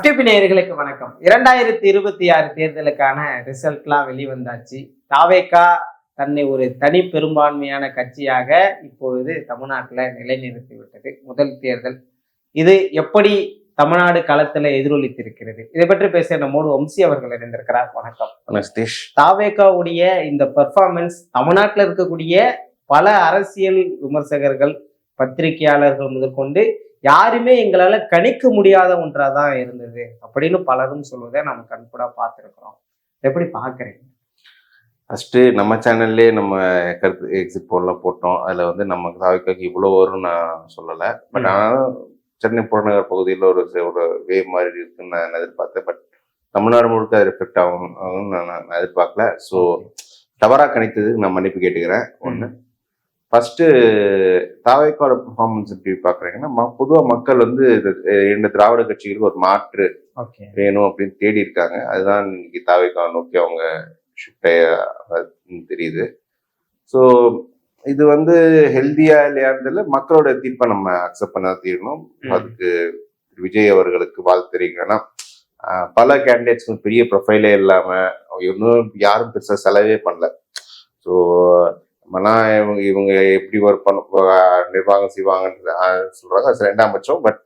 FTP நேயர்களுக்கு வணக்கம். 2026 தேர்தலுக்கான ரிசல்ட்லாம் வெளிவந்தாச்சு. தாவேகா தன்னை ஒரு தனி பெரும்பான்மையான கட்சியாக இப்பொழுது தமிழ்நாட்டில் நிலைநிறுத்தி விட்டது. முதல் தேர்தல் இது எப்படி தமிழ்நாடு களத்துல எதிரொலித்திருக்கிறது, இதை பற்றி பேச நம்மோடு வம்சி அவர்கள் இருந்திருக்கிறார். வணக்கம். தாவேகாவுடைய இந்த பெர்ஃபார்மன்ஸ் தமிழ்நாட்டில் இருக்கக்கூடிய பல அரசியல் விமர்சகர்கள், பத்திரிகையாளர்கள் முதற்கொண்டு யாருமே எங்களால கணிக்க முடியாத ஒன்றாதான் இருந்தது அப்படின்னு பலரும் சொல்வதை நம்ம கண்கூடா பார்த்துருக்கிறோம். எப்படி பாக்குறீங்க? ஃபர்ஸ்ட் நம்ம சேனல்லே நம்ம கருத்து எக்ஸிட் போல்லாம் போட்டோம். அதுல வந்து நமக்கு தாவேகாக்கு இவ்வளவு வரும்னு நான் சொல்லலை. பட் ஆனாலும் சென்னை புறநகர் பகுதியில் ஒரு வே மாதிரி இருக்குன்னு நான் எதிர்பார்த்தேன். பட் தமிழ்நாடு முழுக்க அது ரிஃப்ளெக்ட் ஆகும் நான் எதிர்பார்க்கல. ஸோ தவறாக கணித்ததுக்கு நான் மன்னிப்பு கேட்டுக்கிறேன். ஒன்று ஃபர்ஸ்ட் தாவேகாவோட பெர்ஃபார்மன்ஸ் எப்படி பாக்குறீங்கன்னா, பொதுவாக மக்கள் வந்து இரண்டு திராவிட கட்சிகளுக்கு ஒரு மாற்று வேணும் அப்படின்னு தேடி இருக்காங்க. அதுதான் இன்னைக்கு தாவேகா நோக்கி அவங்க ஷிஃப்ட் தெரியுது. ஸோ இது வந்து ஹெல்தியா இல்லையான்றதுல மக்களோட தீர்ப்பை நம்ம அக்செப்ட் பண்ண தீரணும். அதுக்கு விஜய் அவர்களுக்கு வாழ்த்து தெரிவிக்கிறேன்னா, பல கேண்டிடேட்ஸ்க்கு பெரிய ப்ரொஃபைலே இல்லாம இன்னும் யாரும் பெருசா செலவே பண்ணல. ஸோ இவங்க எப்படி ஒர்க் பண்ண நிர்வாகம் செய்வாங்கன்றது சொல்றாங்க, அது ரெண்டாம் பட்சம். பட்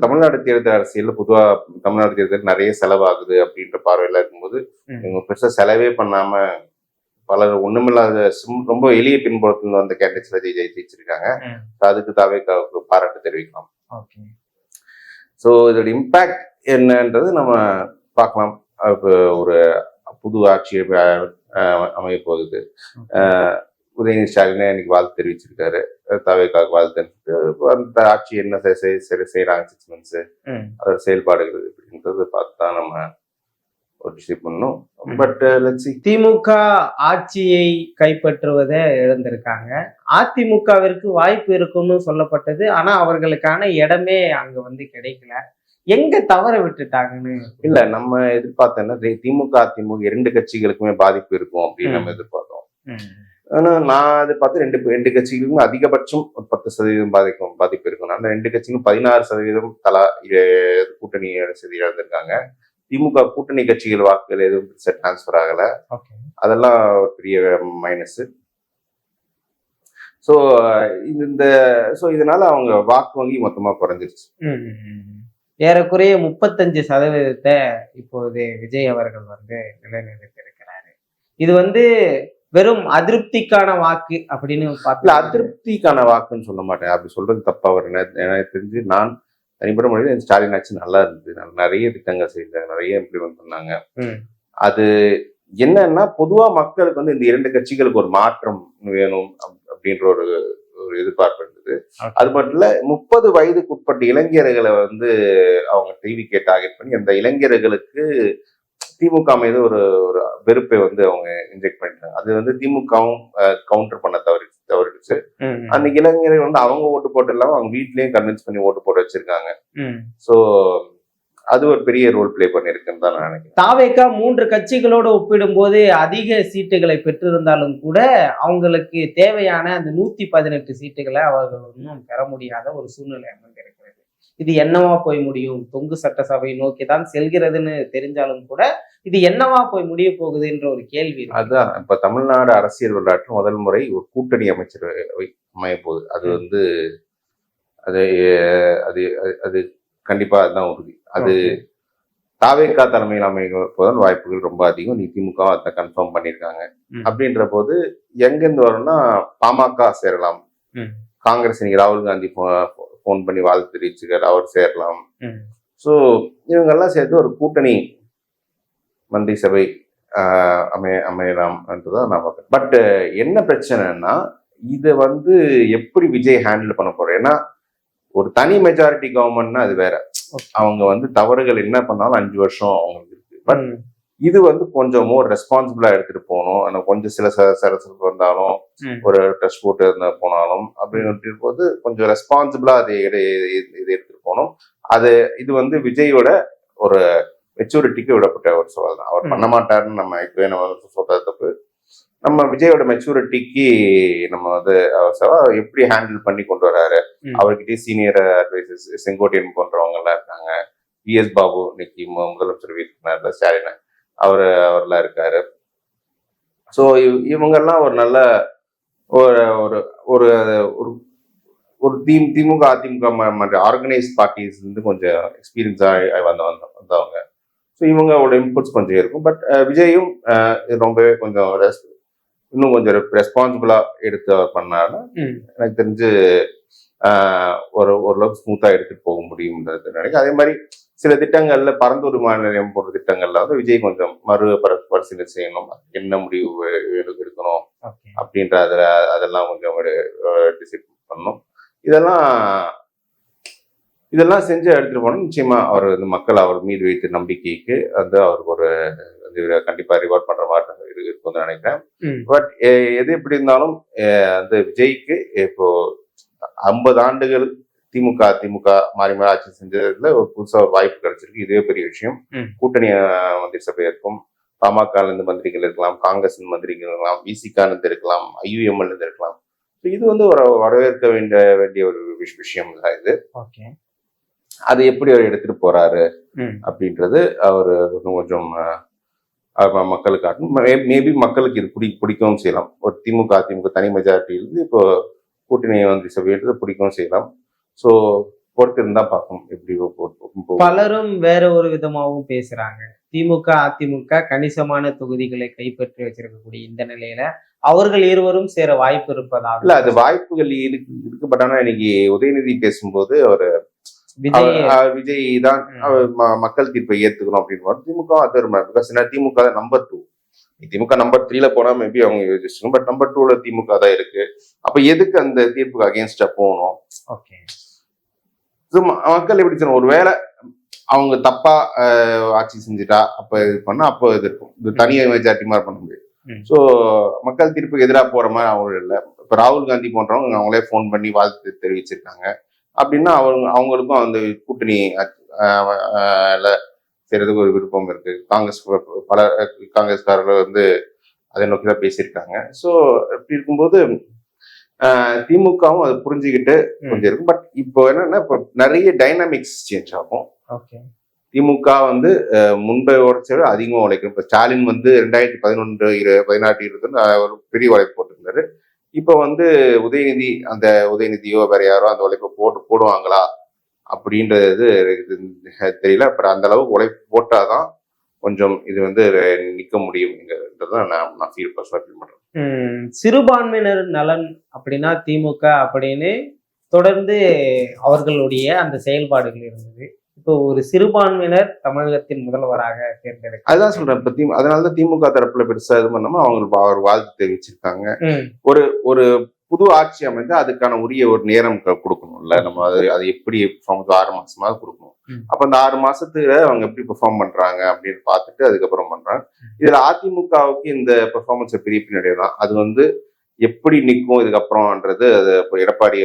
தமிழ்நாடு தேர்தல் அரசியல் பொதுவாக தமிழ்நாடு தேர்தல் நிறைய செலவாகுது அப்படின்ற பார்வையில இருக்கும்போது இவங்க பெருசா செலவே பண்ணாம பலர் ஒண்ணுமில்லாத ரொம்ப எளிய பின்புலத்துல வந்த கேண்டிடேட்ஸ்ல ஜெயிச்சிருக்காங்க. அதுக்கு தாவேகாவுக்கு பாராட்டு தெரிவிக்கலாம். ஸோ இதோட இம்பாக்ட் என்னன்றது நம்ம பார்க்கலாம். இப்போ ஒரு புது ஆட்சி அமைய போகுது. உதயநிதி ஸ்டாலினே இன்னைக்கு வாழ்த்து தெரிவிச்சிருக்காரு. தாவேகாவுக்கு வாழ்த்து தெரிவிச்சுட்டு அந்த ஆட்சி என்ன செய்யறாங்க 6 months அதோட செயல்பாடுகள் அப்படின்றது பார்த்து தான் நம்ம ஒரு டிசைட் பண்ணணும். பட் திமுக ஆட்சியை கைப்பற்றுவதை இழந்திருக்காங்க. அதிமுகவிற்கு வாய்ப்பு இருக்கும்னு சொல்லப்பட்டது. ஆனா அவர்களுக்கான இடமே அங்க வந்து கிடைக்கல. எங்க தவற விட்டுட்டாங்கன்னு இல்ல, நம்ம எதிர்பார்த்தோம்னா திமுக அதிமுக இரண்டு கட்சிகளுக்குமே பாதிப்பு இருக்கும் அப்படின்னு நம்ம எதிர்பார்த்தோம். ஆனா நான் எதிர்பார்த்து ரெண்டு கட்சிகளுக்கும் அதிகபட்சம் ஒரு 10% பாதிப்பு இருக்கும். அந்த ரெண்டு கட்சிகளும் 16% தலா கூட்டணி செய்தி இழந்திருக்காங்க. திமுக கூட்டணி கட்சிகள் வாக்குகள் எதுவும் டிரான்ஸ்பர் ஆகல. அதெல்லாம் ஒரு பெரிய மைனஸ். ஸோ இதனால அவங்க வாக்கு வங்கி மொத்தமா குறைஞ்சிருச்சு. ஏறக்குறைய 35% இப்போது விஜய் அவர்கள் வந்து நிலைநிறுத்திருக்கிறாரு. இது வந்து வெறும் அதிருப்திக்கான வாக்கு அப்படின்னு பார்க்கல. அதிருப்திக்கான வாக்குன்னு சொல்ல மாட்டேன், அப்படி சொல்றது தப்பா வரும். எனக்கு தெரிஞ்சு நான் தனிப்பட்ட முறையில் ஸ்டாலின் ஆட்சி நல்லா இருந்தது. நிறைய திட்டங்கள் செய்தாங்க, நிறைய இம்ப்ளிமெண்ட் பண்ணாங்க. அது என்னன்னா, பொதுவா மக்களுக்கு வந்து இந்த இரண்டு கட்சிகளுக்கு ஒரு மாற்றம் வேணும் அப்படின்ற ஒரு எதிர்பார்ப்பு இருந்தது. அது மட்டும் இல்ல, 30 வயதுக்கு உட்பட்ட இளைஞர்களை வந்து அவங்க டிவிக்கே டார்கெட் பண்ணி அந்த இளைஞர்களுக்கு திமுக மீது ஒரு வெறுப்பை வந்து அவங்க இன்ஜெக்ட் பண்ணிட்டாங்க. அது வந்து திமுகவும் கவுண்டர் பண்ண தவறிடுச்சு. அந்த இளைஞர்கள் வந்து அவங்க ஓட்டு போட்டு இல்லாம அவங்க வீட்லயும் கன்வின்ஸ் பண்ணி ஓட்டு போட்டு வச்சிருக்காங்க. ஸோ அது ஒரு பெரிய ரோல் பிளே பண்ணிருக்குன்னு தான் நான் நினைக்கிறேன். தாவேகா 3 கட்சிகளோடு ஒப்பிடும் போது அதிக சீட்டுகளை பெற்றிருந்தாலும் கூட அவங்களுக்கு தேவையான அந்த 118 சீட்டுகளை அவர்கள் இன்னும் பெற முடியாத ஒரு சூழ்நிலை அமைந்திருக்கிறது. இது என்னவா போய் முடியும்? தொங்கு சட்டசபை நோக்கி தான் செல்கிறதுன்னு தெரிஞ்சாலும் கூட இது என்னவா போய் முடிய போகுதுன்ற ஒரு கேள்வி. அதுதான் இப்ப தமிழ்நாடு அரசியல் வரலாற்று முதல் முறை ஒரு கூட்டணி அமைச்சரவை அமைய போகுது. அது வந்து அது கண்டிப்பா அதுதான் உறுதி. அது தாவேகா தலைமையில் அமைப்பதன் வாய்ப்புகள் ரொம்ப அதிகம். திமுக அதை கன்ஃபார்ம் பண்ணியிருக்காங்க. அப்படின்ற போது எங்கிருந்து வரும்னா, பாமக சேரலாம், காங்கிரஸ் இன்னைக்கு ராகுல் காந்தி போன் பண்ணி வாழ்த்து தெரிவிச்சுக்கார், அவர் சேரலாம். ஸோ இவங்கெல்லாம் சேர்த்து ஒரு கூட்டணி மந்திரி சபை அமையலாம் என்றுதான் நான் பார்க்கிறேன். பட் என்ன பிரச்சனைன்னா, இதை வந்து எப்படி விஜய் ஹேண்டில் பண்ண போறோம்? ஏன்னா ஒரு தனி மெஜாரிட்டி கவர்மெண்ட்னா அது வேற. அவங்க வந்து தவறுகள் என்ன பண்ணாலும் 5 வருஷம் அவங்களுக்கு இருக்கு. பட் இது வந்து கொஞ்சம் மோர் ரெஸ்பான்சிபிளா எடுத்துட்டு போகணும். ஆனால் கொஞ்சம் சில சரசரப்பு வந்தாலும் ஒரு டெஸ்ட் போட்டு இருந்தா போனாலும் அப்படின்னு போது கொஞ்சம் ரெஸ்பான்சிபிளா இது எடுத்துட்டு போகணும். இது வந்து விஜயோட ஒரு மெச்சூரிட்டிக்கு விடப்பட்ட ஒரு சவால் தான். அவர் பண்ண மாட்டாருன்னு நம்ம இப்பவே நம்ம சொல்றது தப்பு. நம்ம விஜயோட மெச்சூரிட்டிக்கு நம்ம வந்து எப்படி ஹேண்டில் பண்ணி கொண்டு வராரு. அவர்கிட்ட சீனியர் அட்வைசர்ஸ் செங்கோட்டையன் போன்றவங்க எல்லாம் இருக்காங்க. பிஎஸ் பாபு இன்னைக்கு முதலமைச்சர் வீட்டுல ஸ்டாலின் அவர்லாம் இருக்காரு. ஸோ இவங்கெல்லாம் ஒரு நல்ல ஒரு ஒரு ஒரு ஒரு ஒரு திமுக அதிமுக ஆர்கனைஸ்ட் பார்ட்டிஸ் வந்து கொஞ்சம் எக்ஸ்பீரியன்ஸாக வந்தவங்க. ஸோ இவங்களோட இன்புட்ஸ் கொஞ்சம் இருக்கும். பட் விஜயும் ரொம்பவே கொஞ்சம் இன்னும் கொஞ்சம் ரெஸ்பான்சிபிளா எடுத்து பண்ணாலும் எனக்கு தெரிஞ்சு ஓரளவுக்கு ஸ்மூத்தா எடுத்துட்டு போக முடியும்ன்றது நினைக்கிறேன். அதே மாதிரி சில திட்டங்கள்ல பரந்தூர் மாநிலம் போன்ற திட்டங்கள்ல வந்து விஜய் கொஞ்சம் பரிசீலனை செய்யணும், என்ன முடிவு எடுக்கணும் அப்படின்ற அதெல்லாம் கொஞ்சம் டிசைட் பண்ணணும். இதெல்லாம் செஞ்சு எடுத்துட்டு போனோம். நிச்சயமா அவர் வந்து மக்கள் அவர் மீது வைத்த நம்பிக்கைக்கு வந்து அவருக்கு ஒரு கண்டிப்பா ரிவார்ட் பண்ற மாதிரி இருக்கும்னு நினைக்கிறேன். பட் எது எப்படி இருந்தாலும் அந்த விஜய்க்கு இப்போ 50 ஆண்டுகள் திமுக மாறி மாறி ஆட்சி செஞ்சதுல ஒரு புதுசா ஒரு வாய்ப்பு கிடைச்சிருக்கு. இதுவே பெரிய விஷயம். கூட்டணி மந்திரி சபை இருக்கும், பாமக மந்திரிகள் இருக்கலாம், காங்கிரஸ் மந்திரிகள் இருக்கலாம், விசிக இருக்கலாம், ஐயுஎம்எல் இருக்கலாம். இது வந்து ஒரு வரவேற்க வேண்டிய ஒரு விஷயம் தான் இது. அது எப்படி அவர் எடுத்துட்டு போறாரு அப்படின்றது அவரு கொஞ்சம் மக்களுக்கு காட்டணும். மேபி மக்களுக்கு இது பிடிக்கவும் செய்யலாம். ஒரு திமுக தனி மெஜாரிட்டியிலிருந்து இப்போ கூட்டணி மந்திரி சபைன்றது பிடிக்கவும் செய்யலாம். ஸோ பொறுத்து இருந்தா பார்க்கணும் எப்படி. பலரும் வேற ஒரு விதமாகவும் பேசுறாங்க. திமுக அதிமுக கணிசமான தொகுதிகளை கைப்பற்றி வச்சிருக்கக்கூடிய இந்த நிலையில அவர்கள் இருவரும் சேர வாய்ப்பு இருப்பதாக. இல்ல, அது வாய்ப்புகள் இருக்கு. பட் ஆனா இன்னைக்கு உதயநிதி பேசும்போது அவர் விஜய் தான் மக்கள் தீர்ப்பை ஏத்துக்கணும் அப்படின்னு. திமுக அது திமுக நம்பர் 2, திமுக நம்பர் 3ல போனா மேபி அவங்க யோசிச்சிருக்கணும். பட் நம்பர் 2ல திமுக தான் இருக்கு. அப்ப எதுக்கு அந்த தீர்ப்புக்கு அகேன்ஸ்டா போகணும்? மக்கள் எப்படி சொன்ன, ஒருவேளை அவங்க தப்பா ஆட்சி செஞ்சுட்டா அப்ப இது பண்ணா அப்போ இது இருக்கும். இது தனியா மெஜாரிட்டி மாதிரி பண்ண முடியும். ஸோ மக்கள் தீர்ப்புக்கு எதிராக போற மாதிரி அவங்க இல்லை. இப்ப ராகுல் காந்தி போன்றவங்க அவங்களே போன் பண்ணி வாழ்த்து தெரிவிச்சிருக்காங்க. அப்படின்னா அவங்களுக்கும் அந்த கூட்டணி செய்யறதுக்கு ஒரு விருப்பம் இருக்கு. பல காங்கிரஸ்காரர்கள் வந்து அதை நோக்கிதான் பேசியிருக்காங்க. ஸோ இப்படி இருக்கும்போது திமுகவும் அதை புரிஞ்சுக்கிட்டு கொஞ்சம் இருக்கும். பட் இப்போ என்னன்னா, இப்போ நிறைய டைனாமிக்ஸ் சேஞ்ச் ஆகும். திமுக வந்து முன்பை உழைச்சவரை அதிகமாக உழைக்கணும். இப்போ ஸ்டாலின் வந்து 2011, 2014 ஒரு பெரிய உழைப்பு போட்டிருந்தாரு. இப்போ வந்து உதயநிதியோ வேற யாரோ அந்த உழைப்பை போடுவாங்களா அப்படின்றது தெரியல. அப்புறம் அந்த அளவுக்கு உழைப்பு போட்டாதான் கொஞ்சம் இது வந்து நிக்க முடியும்ன்றதான் நான் ஃபீல் பண்றேன். சிறுபான்மையினர் நலன் அப்படின்னா திமுக அப்படின்னு தொடர்ந்து அவர்களுடைய அந்த செயல்பாடுகள் இருந்தது. இப்போ ஒரு சிறுபான்மையினர் தமிழகத்தின் முதல்வராக தேர்ந்தெடுக்க, அதுதான் சொல்றேன். இப்ப அதனாலதான் திமுக தரப்புல பெருசா இது பண்ணாம அவங்களுக்கு அவர் வாழ்த்து தெரிவிச்சிருக்காங்க. ஒரு புது ஆட்சி அமைந்து அதுக்கான உரிய ஒரு நேரம் கொடுக்கணும்ல. நம்ம அது எப்படி 6 மாசமாவது கொடுக்கணும். அப்ப அந்த 6 மாசத்துல அவங்க எப்படி பெர்ஃபார்ம் பண்றாங்க அப்படின்னு பார்த்துட்டு அதுக்கப்புறம் பண்றாங்க. இதுல அதிமுகவுக்கு இந்த பெர்ஃபார்மன்ஸ் பெரிய பின்னாடி தான். அது வந்து எப்படி நிற்கும் இதுக்கப்புறம்ன்றது, அது எடப்பாடி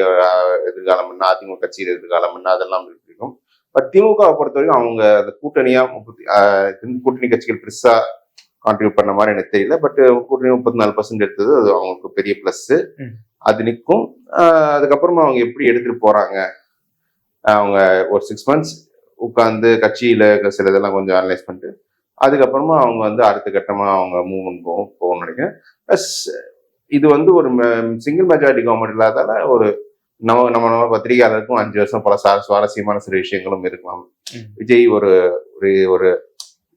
எதிர்காலம் என்ன, அதிமுக கட்சியில் எதிர்காலம் என்ன, அதெல்லாம் இருக்கும். பட் திமுகவை பொறுத்த வரைக்கும் அவங்க அந்த கூட்டணி கட்சிகள் பெருசா கான்ட்ரிபியூட் பண்ண மாதிரி எனக்கு தெரியல. பட் கூட்டணி 34% எடுத்தது அது அவங்களுக்கு பெரிய பிளஸ். அது நிற்கும். அதுக்கப்புறமா அவங்க எப்படி எடுத்துட்டு போறாங்க, அவங்க ஒரு 6 months உட்கார்ந்து கட்சியில சில இதெல்லாம் கொஞ்சம் அனலைஸ் பண்ணிட்டு அதுக்கப்புறமா அவங்க வந்து அடுத்த கட்டமா அவங்க மூவ்மெண்ட் போகணும்னு நினைக்கிறேன். ப்ளஸ் இது வந்து ஒரு சிங்கிள் மெஜாரிட்டி கவர்மெண்ட் இல்லாதால ஒரு நம்ம பத்திரிகையாளருக்கும் 5 வருஷம் பல சுவாரஸ்யமான சில விஷயங்களும் இருக்கலாம். விஜய் ஒரு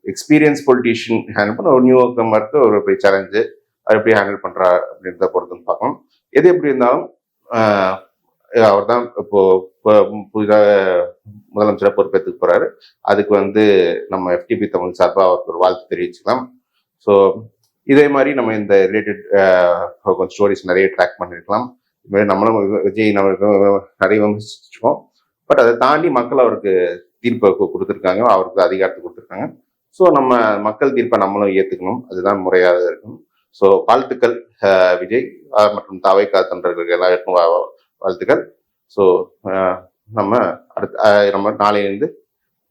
எக்ஸ்பீரியன்ஸ் பொலிட்டீஷியன் ஹேண்டில் பண்ண ஒரு நியூ கமருக்கு ஒரு பெரிய சேலஞ்சு, அது எப்படி ஹேண்டில் பண்றா அப்படின்றத பொறுத்துன்னு பார்க்கணும். எது எப்படி இருந்தாலும் அவர் தான் இப்போ புதிதாக முதலமைச்சராக பொறுப்பேற்றுக்கு போறாரு. அதுக்கு வந்து நம்ம FTP தமிழ் சார்பாக அவருக்கு ஒரு வாழ்த்து தெரிவிச்சுக்கலாம். ஸோ இதே மாதிரி நம்ம இந்த ரிலேட்டட் கொஞ்சம் ஸ்டோரிஸ் நிறைய ட்ராக் பண்ணிருக்கலாம். நம்மளும் விஜய் நம்மளுக்கு நிறைய விமர்சிச்சிருக்கோம். பட் அதை தாண்டி மக்கள் அவருக்கு தீர்ப்பை கொடுத்துருக்காங்க, அவருக்கு அதிகாரத்தை கொடுத்துருக்காங்க. ஸோ நம்ம மக்கள் தீர்ப்பை நம்மளும் ஏற்றுக்கணும், அதுதான் முறையாக இருக்கணும். ஸோ வாழ்த்துக்கள் விஜய் மற்றும் தாவைக்கா தொண்டர்களுக்கு எல்லாருக்கும் வாழ்த்துக்கள். ஸோ நம்ம நாளையிலிருந்து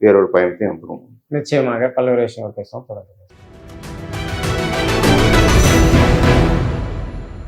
வேறொரு பயணத்தை அனுப்புவோம். நிச்சயமாக பல்வேறு விஷயங்கள் பேசுவோம் தொடர்ந்து.